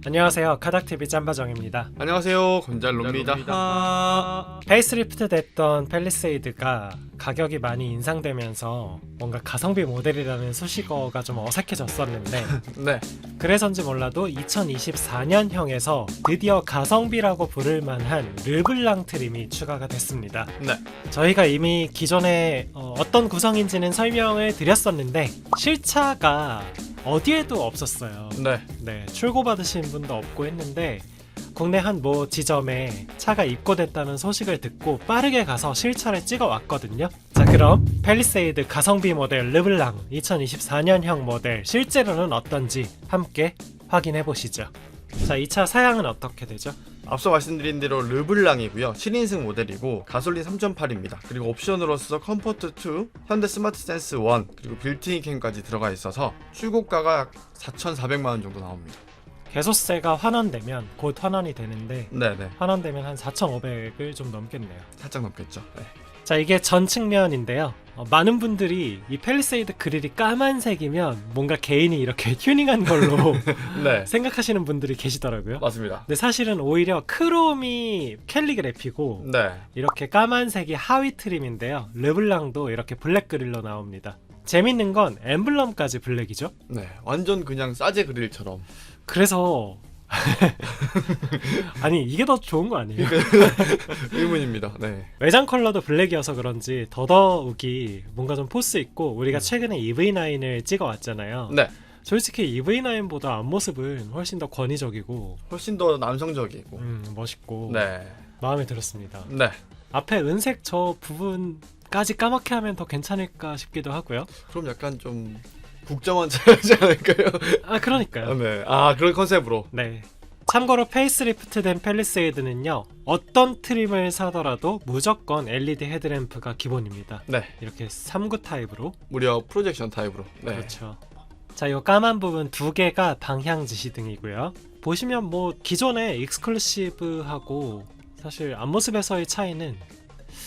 안녕하세요. 카닥TV 짬바정입니다. 안녕하세요, 곤잘로입니다. 페이스리프트 됐던 팰리세이드가 가격이 많이 인상되면서 뭔가 가성비 모델이라는 수식어가 좀 어색해졌었는데 네, 그래서인지 몰라도 2024년형에서 드디어 가성비라고 부를 만한 르블랑 트림이 추가가 됐습니다. 네, 저희가 이미 기존에 어떤 구성인지는 설명을 드렸었는데 실차가 어디에도 없었어요. 네, 출고받으신 분도 없고 했는데 국내 한 모 지점에 차가 입고됐다는 소식을 듣고 빠르게 가서 실차를 찍어 왔거든요. 자, 그럼 팰리세이드 가성비 모델 르블랑 2024년형 모델 실제로는 어떤지 함께 확인해 보시죠. 자, 이 차 사양은 어떻게 되죠? 앞서 말씀드린 대로 르블랑이고요. 7인승 모델이고 가솔린 3.8입니다. 그리고 옵션으로서 컴포트2, 현대 스마트 센스 1, 그리고 빌트인 캠까지 들어가 있어서 출고가가 약 4,400만원 정도 나옵니다. 개소세가 환원되면 곧 환원이 되는데 네네, 환원되면 한 4,500을 좀 넘겠네요. 살짝 넘겠죠. 네. 자, 이게 전 측면인데요. 많은 분들이 이 팰리세이드 그릴이 까만색이면 뭔가 개인이 이렇게 튜닝한 걸로 네, 생각하시는 분들이 계시더라고요. 맞습니다. 근데 사실은 오히려 크롬이 캘리그래피고 네, 이렇게 까만색이 하위 트림인데요. 르블랑도 이렇게 블랙 그릴로 나옵니다. 재밌는 건 엠블럼까지 블랙이죠. 네, 완전 그냥 싸제 그릴처럼. 그래서 아니 이게 더 좋은 거 아니에요? 의문입니다. 네, 외장 컬러도 블랙이어서 그런지 더더욱이 뭔가 좀 포스 있고 우리가 최근에 EV9을 찍어왔잖아요. 네, 솔직히 EV9보다 앞모습은 훨씬 더 권위적이고 훨씬 더 남성적이고. 멋있고 네, 마음에 들었습니다. 네. 앞에 은색 저 부분까지 까맣게 하면 더 괜찮을까 싶기도 하고요. 그럼 약간 좀 국정원 차지 않을까요? 아, 그러니까요. 네, 그런 컨셉으로. 네. 참고로 페이스리프트된 팰리세이드는요, 어떤 트림을 사더라도 무조건 LED 헤드램프가 기본입니다. 네, 이렇게 3구 타입으로. 무려 프로젝션 타입으로. 네, 그렇죠. 자, 이 까만 부분 두 개가 방향 지시등이고요. 보시면 뭐 기존의 익스클루시브하고 사실 앞모습에서의 차이는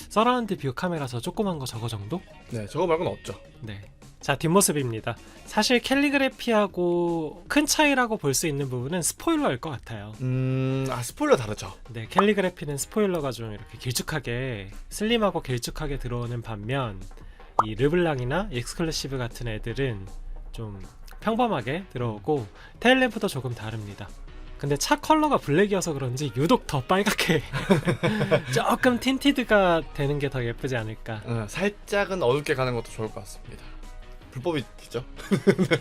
서라운드 뷰 카메라 저 조그만 거 저거 정도? 네, 저거 말고는 없죠. 네. 자, 뒷모습입니다. 사실 캘리그래피하고 큰 차이라고 볼 수 있는 부분은 스포일러일 것 같아요. 스포일러 다르죠. 네, 캘리그래피는 스포일러가 좀 이렇게 길쭉하게 슬림하고 길쭉하게 들어오는 반면 이 르블랑이나 익스클루시브 같은 애들은 좀 평범하게 들어오고 테일램프도 조금 다릅니다. 근데 차 컬러가 블랙이어서 그런지 유독 더 빨갛게 조금 틴티드가 되는 게 더 예쁘지 않을까. 살짝은 어둡게 가는 것도 좋을 것 같습니다. 불법이죠.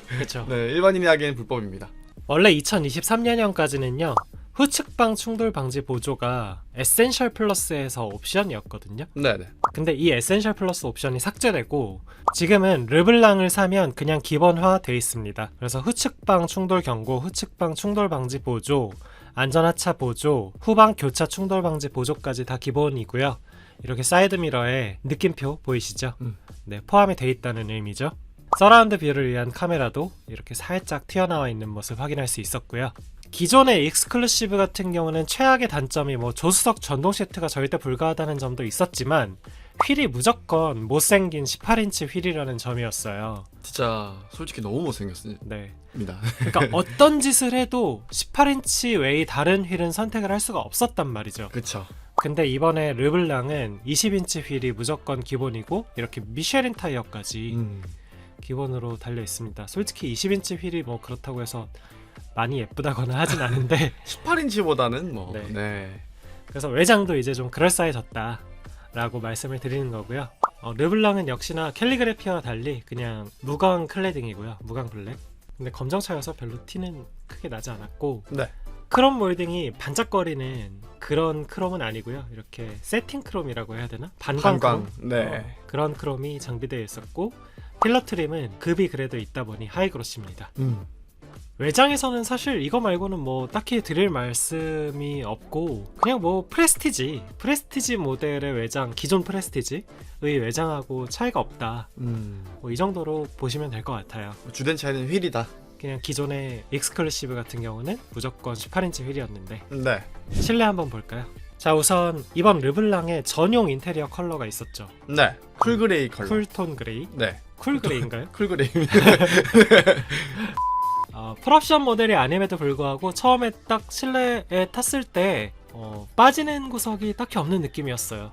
그렇죠. 네, 일반인이 하기엔 불법입니다. 원래 2023년형까지는요 후측방 충돌 방지 보조가 에센셜 플러스에서 옵션이었거든요. 네네. 근데 이 에센셜 플러스 옵션이 삭제되고 지금은 르블랑을 사면 그냥 기본화 돼 있습니다. 그래서 후측방 충돌 경고, 후측방 충돌 방지 보조, 안전하차 보조, 후방 교차 충돌 방지 보조까지 다 기본이고요. 이렇게 사이드미러에 느낌표 보이시죠? 네, 포함이 돼 있다는 의미죠. 서라운드 뷰를 위한 카메라도 이렇게 살짝 튀어나와 있는 모습 확인할 수 있었고요. 기존의 익스클루시브 같은 경우는 최악의 단점이 뭐 조수석 전동 시트가 절대 불가하다는 점도 있었지만 휠이 무조건 못생긴 18인치 휠이라는 점이었어요. 진짜 솔직히 너무 못생겼습니다. 네. 그러니까 어떤 짓을 해도 18인치 외의 다른 휠은 선택을 할 수가 없었단 말이죠. 그쵸. 근데 이번에 르블랑은 20인치 휠이 무조건 기본이고 이렇게 미쉐린 타이어까지 기본으로 달려 있습니다. 솔직히 20인치 휠이 뭐 그렇다고 해서 많이 예쁘다거나 하진 않은데 18인치보다는 뭐. 네. 네. 그래서 외장도 이제 좀 그럴싸해졌다 라고 말씀을 드리는 거고요. 르블랑은 역시나 캘리그래피와 달리 그냥 무광 클래딩이고요. 무광 블랙. 근데 검정차여서 별로 티는 크게 나지 않았고 네. 크롬 몰딩이 반짝거리는 그런 크롬은 아니고요. 이렇게 세팅 크롬이라고 해야 되나? 반광 크롬? 네. 그런 크롬이 장비되어 있었고 필러 트림은 급이 그래도 있다 보니 하이그로시입니다. 외장에서는 사실 이거 말고는 뭐 딱히 드릴 말씀이 없고 그냥 뭐 프레스티지 모델의 외장, 기존 프레스티지의 외장하고 차이가 없다. 뭐 이 정도로 보시면 될 것 같아요. 주된 차이는 휠이다. 그냥 기존의 익스클루시브 같은 경우는 무조건 18인치 휠이었는데 네. 실내 한번 볼까요? 자, 우선 이번 르블랑에 전용 인테리어 컬러가 있었죠. 네. 쿨그레이 컬러. 쿨톤 그레이? 네. 쿨 그레이인가요? 쿨그레이입니다. 풀옵션 모델이 아님에도 불구하고 처음에 딱 실내에 탔을 때 빠지는 구석이 딱히 없는 느낌이었어요.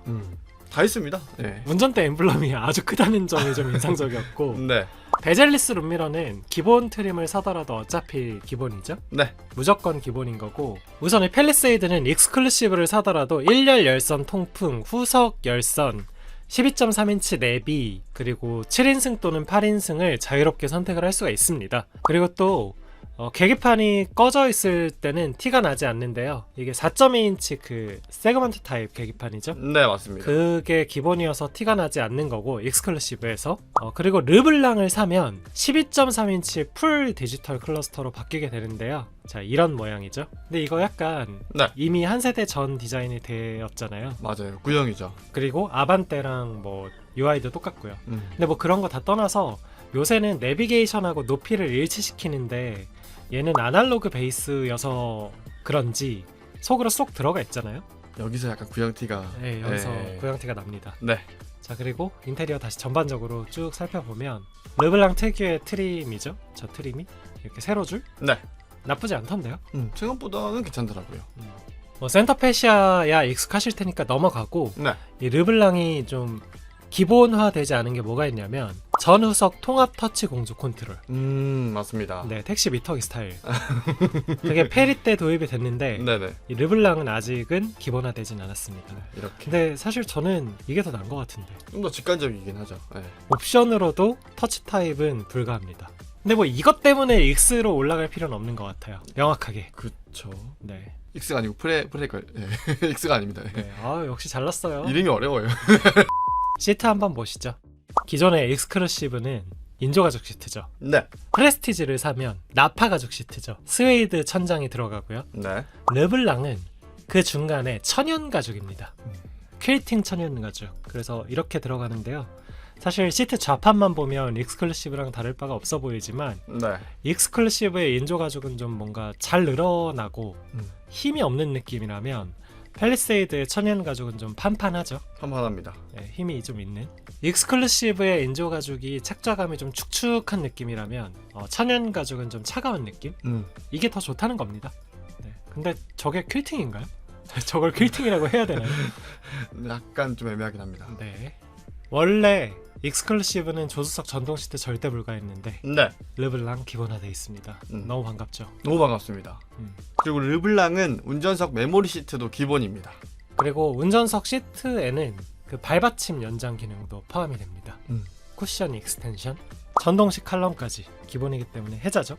다 있습니다. 네. 운전대 엠블럼이 아주 크다는 점이 좀 인상적이었고 네. 베젤리스 룸미러는 기본 트림을 사더라도 어차피 기본이죠. 네. 무조건 기본인 거고, 우선 이 팰리세이드는 익스클루시브를 사더라도 1열 열선 통풍, 후석 열선, 12.3인치 내비, 그리고 7인승 또는 8인승을 자유롭게 선택을 할 수가 있습니다. 그리고 또 계기판이 꺼져 있을 때는 티가 나지 않는데요. 이게 4.2인치 그 세그먼트 타입 계기판이죠. 네, 맞습니다. 그게 기본이어서 티가 나지 않는 거고, 익스클루시브에서. 그리고 르블랑을 사면 12.3인치 풀 디지털 클러스터로 바뀌게 되는데요. 자, 이런 모양이죠. 근데 이거 약간 네. 이미 한 세대 전 디자인이 되었잖아요. 맞아요. 구형이죠. 그리고 아반떼랑 뭐 UI도 똑같고요. 근데 뭐 그런 거 다 떠나서 요새는 내비게이션하고 높이를 일치시키는데 얘는 아날로그 베이스여서 그런지 속으로 쏙 들어가 있잖아요. 여기서 약간 구형티가. 네, 여기서 고양티가 납니다. 네. 자, 그리고 인테리어 다시 전반적으로 쭉 살펴보면 르블랑 특유의 트림이죠. 저 트림이 이렇게 세로줄? 네. 나쁘지 않던데요. 생각보다는 괜찮더라고요. 뭐 센터페시아야 익숙하실 테니까 넘어가고, 네. 이 르블랑이 좀 기본화되지 않은 게 뭐가 있냐면 전후석 통합 터치 공조 컨트롤. 맞습니다. 네, 택시 미터기 스타일. 그게 페리 때 도입이 됐는데 네네. 이 르블랑은 아직은 기본화되진 않았습니다. 이렇게. 근데 사실 저는 이게 더 나은 것 같은데. 좀 더 직관적이긴 하죠. 네. 옵션으로도 터치 타입은 불가합니다. 근데 뭐 이것 때문에 X로 올라갈 필요는 없는 것 같아요. 명확하게. 그쵸. 네. X가 아니고 프레이걸. 네. X가 아닙니다. 네. 네. 아, 역시 잘났어요. 이름이 어려워요. 시트 한번 보시죠. 기존의 익스클루시브는 인조 가죽 시트죠. 네. 프레스티지를 사면 나파 가죽 시트죠. 스웨이드 천장이 들어가고요. 네. 르블랑은 그 중간에 천연 가죽입니다. 퀼팅 천연 가죽. 그래서 이렇게 들어가는데요. 사실 시트 좌판만 보면 익스클루시브랑 다를 바가 없어 보이지만 네. 익스클루시브의 인조 가죽은 좀 뭔가 잘 늘어나고 힘이 없는 느낌이라면 팰리세이드의 천연 가죽은 좀 판판하죠. 판판합니다. 네, 힘이 좀 있는. 익스클루시브의 인조 가죽이 착좌감이 좀 축축한 느낌이라면 천연 가죽은 좀 차가운 느낌? 이게 더 좋다는 겁니다. 네. 근데 저게 퀼팅인가요? 저걸 퀼팅이라고 해야 되나요? 약간 좀 애매하긴 합니다. 네. 원래 익스클루시브는 조수석 전동 시트 절대 불가했는데 네. 르블랑 기본화되어 있습니다. 너무 반갑죠. 너무 반갑습니다. 그리고 르블랑은 운전석 메모리 시트도 기본입니다. 그리고 운전석 시트에는 그 발받침 연장 기능도 포함이 됩니다. 쿠션 익스텐션, 전동식 칼럼까지 기본이기 때문에 혜자죠.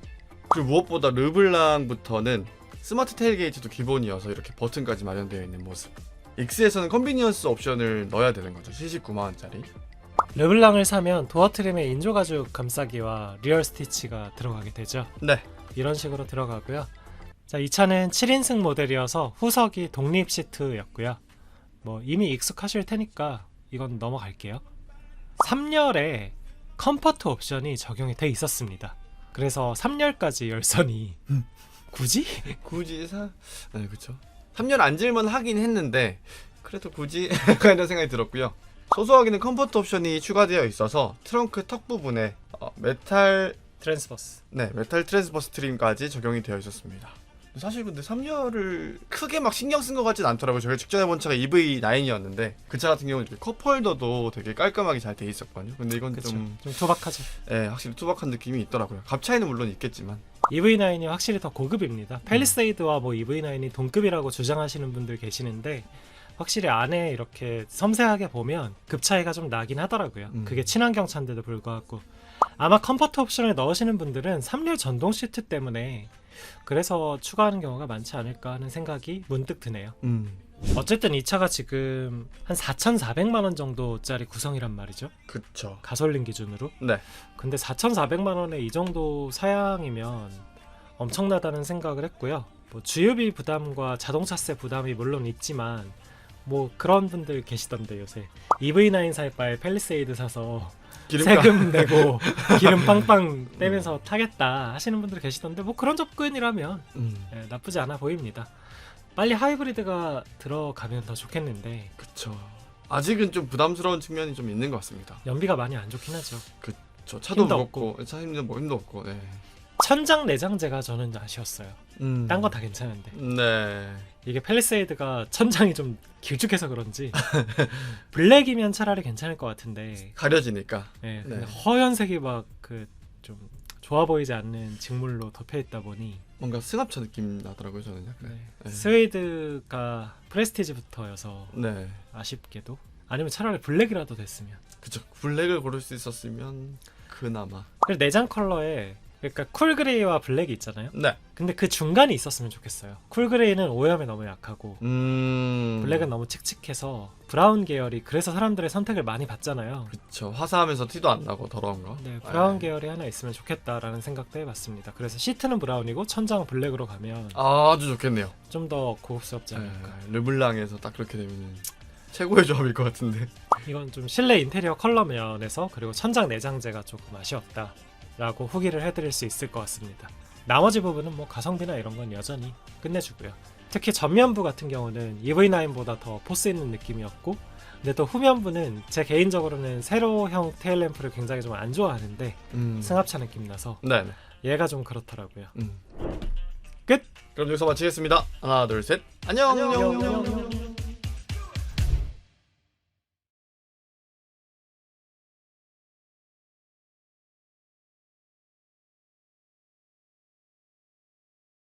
그리고 무엇보다 르블랑부터는 스마트 테일게이트도 기본이어서 이렇게 버튼까지 마련되어 있는 모습. X에서는 컨비니언스 옵션을 넣어야 되는 거죠. 79만원짜리. 르블랑을 사면 도어 트림에 인조 가죽 감싸기와 리얼 스티치가 들어가게 되죠. 네. 이런 식으로 들어가고요. 자, 이 차는 7인승 모델이어서 후석이 독립 시트였고요. 뭐 이미 익숙하실 테니까 이건 넘어갈게요. 3열에 컴포트 옵션이 적용이 돼 있었습니다. 그래서 3열까지 열선이 굳이? 네, 그렇죠. 3열 앉을만 하긴 했는데 그래도 굳이 이런 생각이 들었고요. 소소하게는 컴포트 옵션이 추가되어 있어서 트렁크 턱 부분에 메탈 트랜스버스 트림까지 적용이 되어 있었습니다. 사실 근데 3열을 크게 막 신경 쓴 것 같진 않더라고요. 저희가 직전에 본 차가 EV9이었는데 그 차 같은 경우는 컵홀더도 되게 깔끔하게 잘 돼 있었거든요. 근데 이건 좀 투박하죠. 네, 확실히 투박한 느낌이 있더라고요. 값 차이는 물론 있겠지만 EV9이 확실히 더 고급입니다. 팰리세이드와 뭐 EV9이 동급이라고 주장하시는 분들 계시는데 확실히 안에 이렇게 섬세하게 보면 급 차이가 좀 나긴 하더라고요. 그게 친환경 차인데도 불구하고 아마 컴포트 옵션을 넣으시는 분들은 3열 전동 시트 때문에 그래서 추가하는 경우가 많지 않을까 하는 생각이 문득 드네요. 어쨌든 이 차가 지금 한 4,400만 원 정도짜리 구성이란 말이죠. 그쵸. 가솔린 기준으로. 네. 근데 4,400만 원에 이 정도 사양이면 엄청나다는 생각을 했고요. 뭐 주유비 부담과 자동차세 부담이 물론 있지만 뭐 그런 분들 계시던데 요새 EV9 살 바에 팰리세이드 사서 세금 내고 기름 빵빵 떼면서 타겠다 하시는 분들 계시던데 뭐 그런 접근이라면 나쁘지 않아 보입니다. 빨리 하이브리드가 들어가면 더 좋겠는데 그쵸. 아직은 좀 부담스러운 측면이 좀 있는 것 같습니다. 연비가 많이 안 좋긴 하죠. 그쵸. 차도 힘도 무겁고 차 힘도 없고 네. 천장 내장재가 저는 아쉬웠어요. 딴 거 다 괜찮은데 네. 이게 팰리세이드가 천장이 좀 길쭉해서 그런지 블랙이면 차라리 괜찮을 것 같은데 가려지니까. 네, 근데 네. 허연색이 막 그 좀 좋아 보이지 않는 직물로 덮여 있다 보니 뭔가 승합차 느낌 나더라고요, 저는 약간. 네. 네. 스웨이드가 프레스티지부터여서 네. 아쉽게도 아니면 차라리 블랙이라도 됐으면. 그쵸. 블랙을 고를 수 있었으면 그나마. 그리고 내장 컬러에 그러니까 쿨 그레이와 블랙이 있잖아요. 네. 근데 그 중간이 있었으면 좋겠어요. 쿨 그레이는 오염에 너무 약하고 블랙은 너무 칙칙해서 브라운 계열이 그래서 사람들의 선택을 많이 받잖아요. 그쵸. 화사하면서 티도 안 나고 더러운 거. 네, 브라운 계열이 하나 있으면 좋겠다라는 생각도 해봤습니다. 그래서 시트는 브라운이고 천장은 블랙으로 가면 아주 좋겠네요. 좀 더 고급스럽지 않을까. 르블랑에서 딱 그렇게 되면 최고의 조합일 것 같은데. 이건 좀 실내 인테리어 컬러 면에서 그리고 천장 내장재가 조금 아쉬웠다라고 후기를 해드릴 수 있을 것 같습니다. 나머지 부분은 뭐 가성비나 이런 건 여전히 끝내주고요. 특히 전면부 같은 경우는 EV9보다 더 포스 있는 느낌이었고, 근데 또 후면부는 제 개인적으로는 세로형 테일램프를 굉장히 좀 안 좋아하는데 승합차 느낌 나서 네네. 얘가 좀 그렇더라고요. 끝. 그럼 여기서 마치겠습니다. 하나, 둘, 셋. 안녕. 안녕.